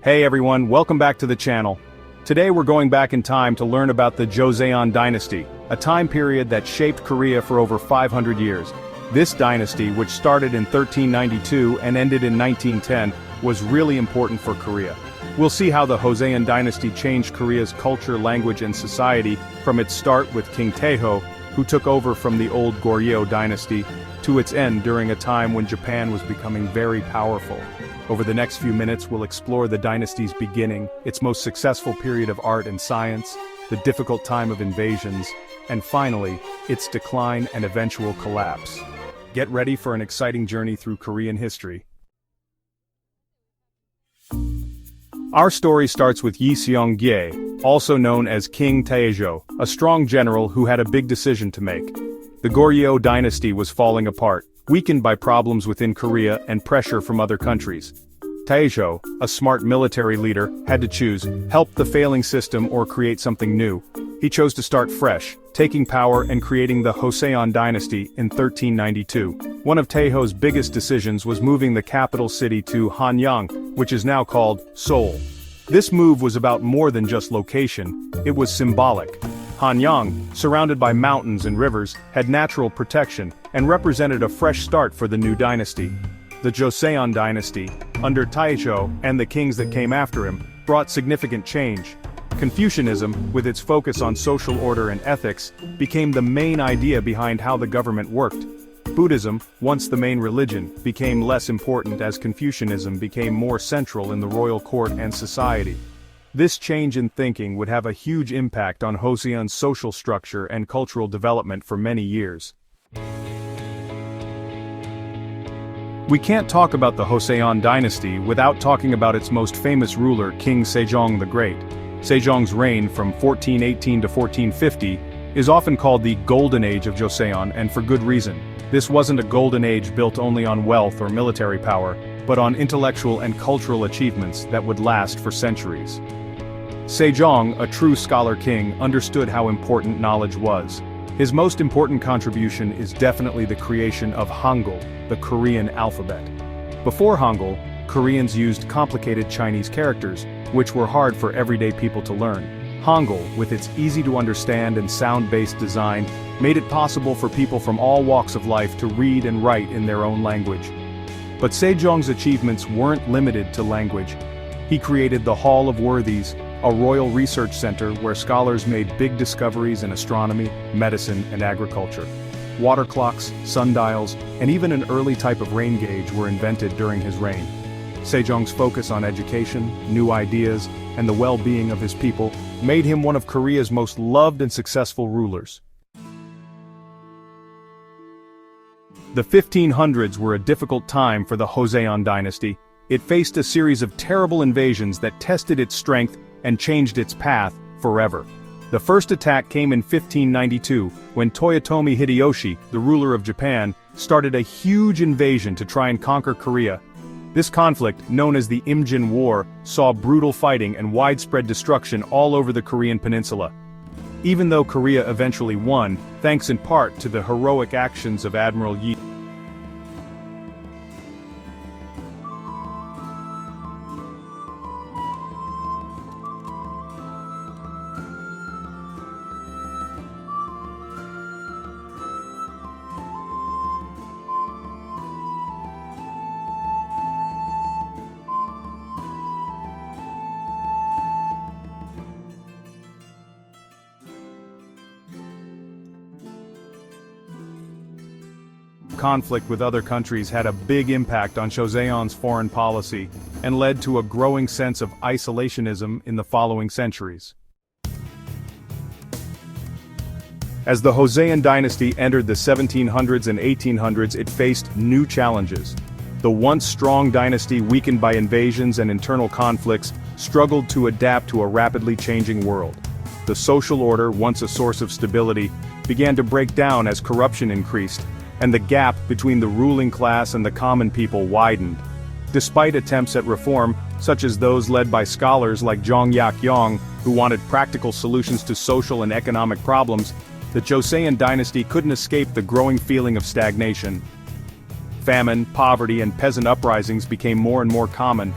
Hey everyone, welcome back to the channel. Today we're going back in time to learn about the Joseon Dynasty, a time period that shaped Korea for over 500 years. This dynasty, which started in 1392 and ended in 1910, was really important for Korea. We'll see how the Joseon Dynasty changed Korea's culture, language and society from its start with King Taejo, who took over from the old Goryeo dynasty, to its end during a time when Japan was becoming very powerful. Over the next few minutes we'll explore the dynasty's beginning, its most successful period of art and science, the difficult time of invasions, and finally, its decline and eventual collapse. Get ready for an exciting journey through Korean history. Our story starts with Yi Seong-gye, also known as King Taejo, a strong general who had a big decision to make. The Goryeo dynasty was falling apart, weakened by problems within Korea and pressure from other countries. Taejo, a smart military leader, had to choose, help the failing system or create something new. He chose to start fresh, taking power and creating the Joseon dynasty in 1392. One of Taejo's biggest decisions was moving the capital city to Hanyang, which is now called Seoul. This move was about more than just location, it was symbolic. Hanyang, surrounded by mountains and rivers, had natural protection, and represented a fresh start for the new dynasty. The Joseon dynasty, under Taejo and the kings that came after him, brought significant change. Confucianism, with its focus on social order and ethics, became the main idea behind how the government worked. Buddhism, once the main religion, became less important as Confucianism became more central in the royal court and society. This change in thinking would have a huge impact on Joseon's social structure and cultural development for many years. We can't talk about the Joseon dynasty without talking about its most famous ruler, King Sejong the Great. Sejong's reign from 1418 to 1450 is often called the Golden Age of Joseon, and for good reason. This wasn't a golden age built only on wealth or military power, but on intellectual and cultural achievements that would last for centuries. Sejong, a true scholar king, understood how important knowledge was. His most important contribution is definitely the creation of Hangul, the Korean alphabet. Before Hangul, Koreans used complicated Chinese characters, which were hard for everyday people to learn. Hangul, with its easy-to-understand and sound-based design, made it possible for people from all walks of life to read and write in their own language. But Sejong's achievements weren't limited to language. He created the Hall of Worthies, a royal research center where scholars made big discoveries in astronomy, medicine, and agriculture. Water clocks, sundials, and even an early type of rain gauge were invented during his reign. Sejong's focus on education, new ideas, and the well-being of his people made him one of Korea's most loved and successful rulers. The 1500s were a difficult time for the Joseon dynasty. It faced a series of terrible invasions that tested its strength and changed its path forever. The first attack came in 1592, when Toyotomi Hideyoshi, the ruler of Japan, started a huge invasion to try and conquer Korea. This conflict, known as the Imjin War, saw brutal fighting and widespread destruction all over the Korean peninsula. Even though Korea eventually won, thanks in part to the heroic actions of Admiral Yi. Conflict with other countries had a big impact on Joseon's foreign policy, and led to a growing sense of isolationism in the following centuries. As the Joseon dynasty entered the 1700s and 1800s, it faced new challenges. The once strong dynasty, weakened by invasions and internal conflicts, struggled to adapt to a rapidly changing world. The social order, once a source of stability, began to break down as corruption increased, and the gap between the ruling class and the common people widened. Despite attempts at reform, such as those led by scholars like Jong Yak-yong, who wanted practical solutions to social and economic problems, the Joseon dynasty couldn't escape the growing feeling of stagnation. Famine, poverty, and peasant uprisings became more and more common.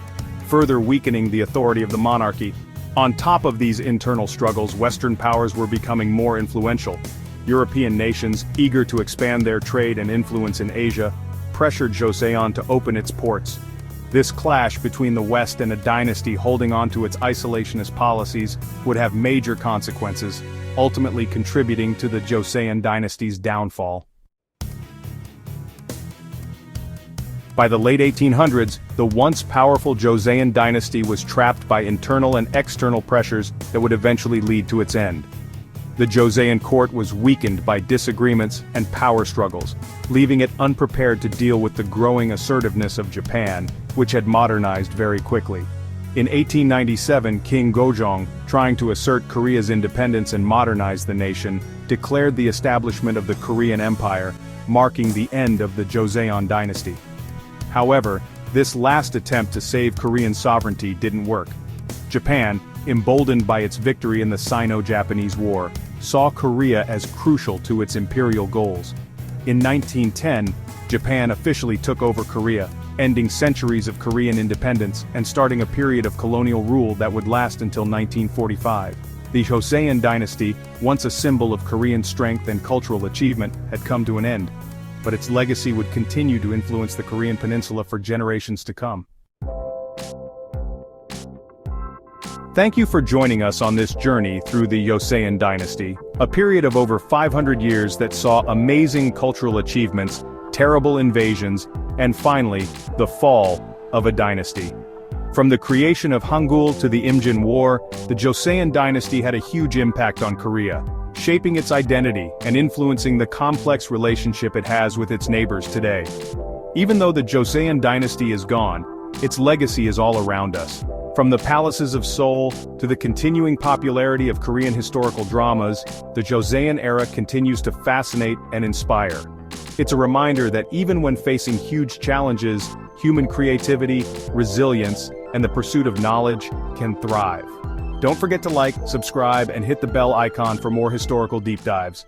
further weakening the authority of the monarchy. On top of these internal struggles, Western powers were becoming more influential. European nations, eager to expand their trade and influence in Asia, pressured Joseon to open its ports. This clash between the West and a dynasty holding on to its isolationist policies would have major consequences, ultimately contributing to the Joseon dynasty's downfall. By the late 1800s, the once powerful Joseon dynasty was trapped by internal and external pressures that would eventually lead to its end. The Joseon court was weakened by disagreements and power struggles, leaving it unprepared to deal with the growing assertiveness of Japan, which had modernized very quickly. In 1897, King Gojong, trying to assert Korea's independence and modernize the nation, declared the establishment of the Korean Empire, marking the end of the Joseon dynasty. However, this last attempt to save Korean sovereignty didn't work. Japan, emboldened by its victory in the Sino-Japanese War, saw Korea as crucial to its imperial goals. In 1910, Japan officially took over Korea, ending centuries of Korean independence and starting a period of colonial rule that would last until 1945. The Joseon dynasty, once a symbol of Korean strength and cultural achievement, had come to an end. But its legacy would continue to influence the Korean peninsula for generations to come. Thank you for joining us on this journey through the Joseon dynasty, a period of over 500 years that saw amazing cultural achievements, terrible invasions, and finally, the fall of a dynasty. From the creation of Hangul to the Imjin War, the Joseon dynasty had a huge impact on Korea, shaping its identity and influencing the complex relationship it has with its neighbors today. Even though the Joseon dynasty is gone, its legacy is all around us. From the palaces of Seoul to the continuing popularity of Korean historical dramas, the Joseon era continues to fascinate and inspire. It's a reminder that even when facing huge challenges, human creativity, resilience, and the pursuit of knowledge can thrive. Don't forget to like, subscribe, and hit the bell icon for more historical deep dives.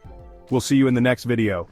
We'll see you in the next video.